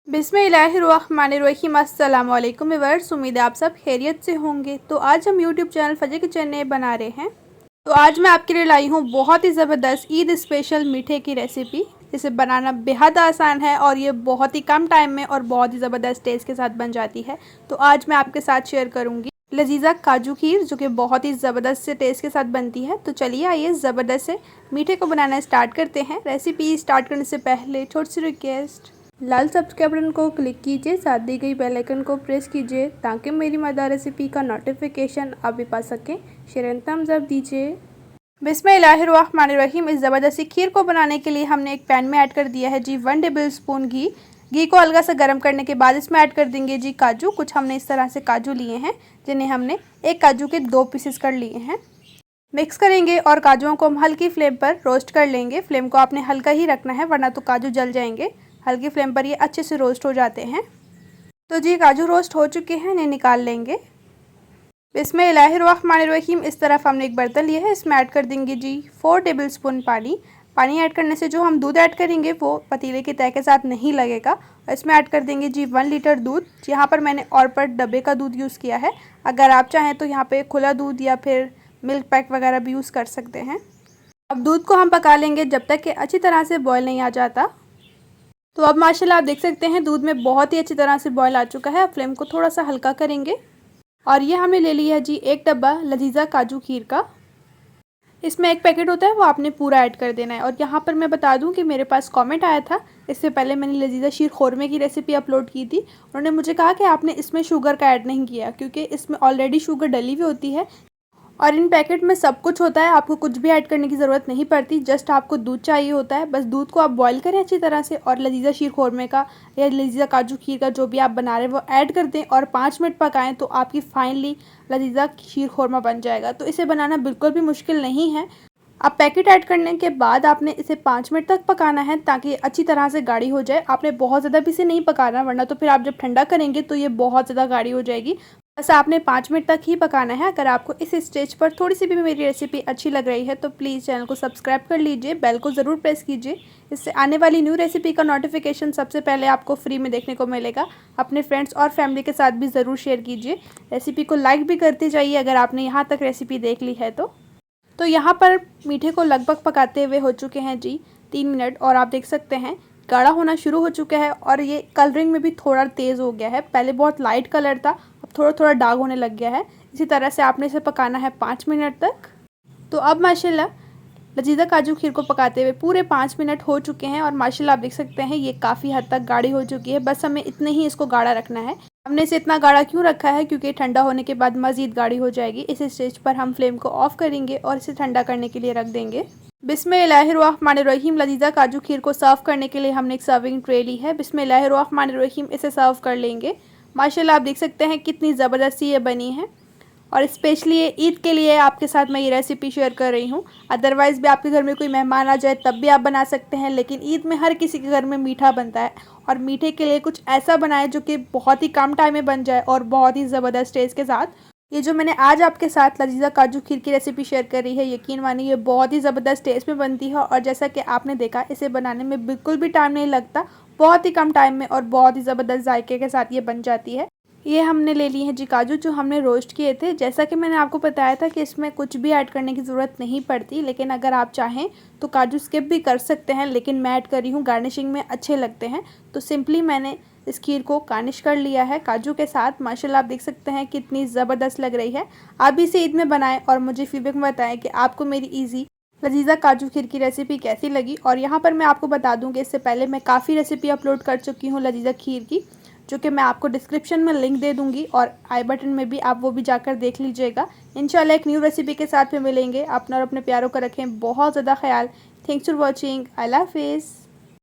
बिस्मिल्लाहिर्रहमानिर्रहीम। अस्सलाम वालेकुम व्यूअर्स, उम्मीद है आप सब खैरियत से होंगे। तो आज हम यूट्यूब चैनल फजर किचन में बना रहे हैं। तो आज मैं आपके लिए लाई हूँ बहुत ही ज़बरदस्त ईद स्पेशल मीठे की रेसिपी। इसे बनाना बेहद आसान है और ये बहुत ही कम टाइम में और बहुत ही ज़बरदस्त टेस्ट के साथ बन जाती है। तो आज मैं आपके साथ शेयर करूँगी लजीजा काजू खीर, जो कि बहुत ही ज़बरदस्त से टेस्ट के साथ बनती है। तो चलिए आइए ज़बरदस्त से मीठे को बनाना स्टार्ट करते हैं। रेसिपी स्टार्ट करने से पहले छोटी सी रिक्वेस्ट, लाल सब्सक्राइब बटन को क्लिक कीजिए, साथ दी गई बेल आइकन को प्रेस कीजिए ताकि मेरी मज़ेदार रेसिपी का नोटिफिकेशन आप भी पा सकें। शेयर एंड थम्स अप दीजिए। बिस्मिल्लाहिर्रहमानिर्रहीम। इस ज़बरदस्ती खीर को बनाने के लिए हमने एक पैन में ऐड कर दिया है जी 1 टेबल स्पून घी। घी को हल्का सा गर्म करने के बाद इसमें ऐड कर देंगे जी काजू। कुछ हमने इस तरह से काजू लिए हैं, जिन्हें हमने एक काजू के 2 पीसेस कर लिए हैं। मिक्स करेंगे और काजुओं को हम हल्की फ्लेम पर रोस्ट कर लेंगे। फ्लेम को आपने हल्का ही रखना है, वरना तो काजू जल जाएंगे। हल्की फ्लेम पर ये अच्छे से रोस्ट हो जाते हैं। तो जी काजू रोस्ट हो चुके हैं, इन्हें निकाल लेंगे। बिस्मिल्लाहिर्रहमानिर्रहीम। इस तरफ हमने एक बर्तन लिया है, इसमें ऐड कर देंगे जी 4 टेबल स्पून पानी। पानी ऐड करने से जो हम दूध ऐड करेंगे वो पतीले के तय के साथ नहीं लगेगा। इसमें ऐड कर देंगे जी 1 लीटर दूध। यहाँ पर मैंने और पर डब्बे का दूध यूज़ किया है। अगर आप चाहें तो यहाँ पे खुला दूध या फिर मिल्क पैक वगैरह भी यूज़ कर सकते हैं। अब दूध को हम पका लेंगे जब तक कि अच्छी तरह से बॉयल नहीं आ जाता। तो अब माशाल्लाह आप देख सकते हैं दूध में बहुत ही अच्छी तरह से बॉयल आ चुका है। अब फ्लेम को थोड़ा सा हल्का करेंगे और ये हमने ले लिया है जी 1 डब्बा लजीजा काजू खीर का। इसमें 1 पैकेट होता है, वो आपने पूरा ऐड कर देना है। और यहाँ पर मैं बता दूं कि मेरे पास कमेंट आया था, इससे पहले मैंने लजीजा शीर खोरमे की रेसिपी अपलोड की थी। उन्होंने मुझे कहा कि आपने इसमें शुगर का ऐड नहीं किया, क्योंकि इसमें ऑलरेडी शुगर डली हुई होती है और इन पैकेट में सब कुछ होता है। आपको कुछ भी ऐड करने की ज़रूरत नहीं पड़ती, जस्ट आपको दूध चाहिए होता है। बस दूध को आप बॉईल करें अच्छी तरह से और लजीजा शीर खोरमे का या लजीजा काजू खीर का जो भी आप बना रहे हैं वो ऐड कर दें और 5 मिनट पकाएं, तो आपकी फाइनली लजीजा शीर खोरमा बन जाएगा। तो इसे बनाना बिल्कुल भी मुश्किल नहीं है। अब पैकेट ऐड करने के बाद आपने इसे 5 मिनट तक पकाना है ताकि अच्छी तरह से गाढ़ी हो जाए। आपने बहुत ज़्यादा भी इसे नहीं पकाना, वरना तो फिर आप जब ठंडा करेंगे तो ये बहुत ज़्यादा गाढ़ी हो जाएगी। बस आपने 5 मिनट तक ही पकाना है। अगर आपको इस स्टेज पर थोड़ी सी भी मेरी रेसिपी अच्छी लग रही है तो प्लीज़ चैनल को सब्सक्राइब कर लीजिए, बेल को ज़रूर प्रेस कीजिए। इससे आने वाली न्यू रेसिपी का नोटिफिकेशन सबसे पहले आपको फ्री में देखने को मिलेगा। अपने फ्रेंड्स और फैमिली के साथ भी ज़रूर शेयर कीजिए। रेसिपी को लाइक भी करते जाइए अगर आपने यहाँ तक रेसिपी देख ली है तो यहाँ पर मीठे को लगभग पकाते हुए हो चुके हैं जी 3 मिनट और आप देख सकते हैं गाढ़ा होना शुरू हो चुका है और ये कलरिंग में भी थोड़ा तेज़ हो गया है। पहले बहुत लाइट कलर था, अब थोड़ा थोड़ा डार्क होने लग गया है। इसी तरह से आपने इसे पकाना है 5 मिनट तक। तो अब माशाल्लाह लजीजा काजू खीर को पकाते हुए पूरे 5 मिनट हो चुके हैं और माशाल्लाह आप देख सकते हैं ये काफ़ी हद तक गाढ़ी हो चुकी है। बस हमें इतने ही इसको गाढ़ा रखना है। हमने इसे इतना गाढ़ा क्यों रखा है, क्योंकि ठंडा होने के बाद मज़ीद गाढ़ी हो जाएगी। इस स्टेज पर हम फ्लेम को ऑफ करेंगे और इसे ठंडा करने के लिए रख देंगे। बिस्मिल्लाहिर्रहमानिर्रहीम। लजीजा काजू खीर को सर्व करने के लिए हमने एक सर्विंग ट्रे ली है। बिस्मिल्लाहिर्रहमानिर्रहीम। इसे सर्व कर लेंगे। माशाल्लाह आप देख सकते हैं कितनी ज़बरदस्ती ये बनी है और स्पेशली ये ईद के लिए आपके साथ मैं ये रेसिपी शेयर कर रही हूँ। अदरवाइज़ भी आपके घर में कोई मेहमान आ जाए तब भी आप बना सकते हैं, लेकिन ईद में हर किसी के घर में मीठा बनता है और मीठे के लिए कुछ ऐसा बनाए जो कि बहुत ही कम टाइम में बन जाए और बहुत ही ज़बरदस्त टेस्ट के साथ। ये जो मैंने आज आपके साथ लजीजा काजू खीर की रेसिपी शेयर करी है, यकीन मानिए ये बहुत ही ज़बरदस्त टेस्ट में बनती है और जैसा कि आपने देखा इसे बनाने में बिल्कुल भी टाइम नहीं लगता, बहुत ही कम टाइम में और बहुत ही ज़बरदस्त जायके के साथ ये बन जाती है। ये हमने ले लिए हैं जी काजू, जो हमने रोस्ट किए थे। जैसा कि मैंने आपको बताया था कि इसमें कुछ भी ऐड करने की ज़रूरत नहीं पड़ती, लेकिन अगर आप चाहें तो काजू स्किप भी कर सकते हैं, लेकिन मैं ऐड कर रही हूँ, गार्निशिंग में अच्छे लगते हैं। तो सिंपली मैंने इस खीर को गार्निश कर लिया है काजू के साथ। माशाल्लाह आप देख सकते हैं कितनी ज़बरदस्त लग रही है। आप भी इसे ईद में बनाएं और मुझे फीडबैक में बताएं कि आपको मेरी ईजी लजीजा काजू खीर की रेसिपी कैसी लगी। और यहाँ पर मैं आपको बता दूँ कि इससे पहले मैं काफ़ी रेसिपी अपलोड कर चुकी हूँ लजीजा खीर की, जो कि मैं आपको डिस्क्रिप्शन में लिंक दे दूंगी और आई बटन में भी आप वो भी जाकर देख लीजिएगा। इंशाल्लाह एक न्यू रेसिपी के साथ में मिलेंगे। अपना और अपने प्यारों का रखें बहुत ज़्यादा ख्याल। Thanks for watching. अल्लाह हाफिज़।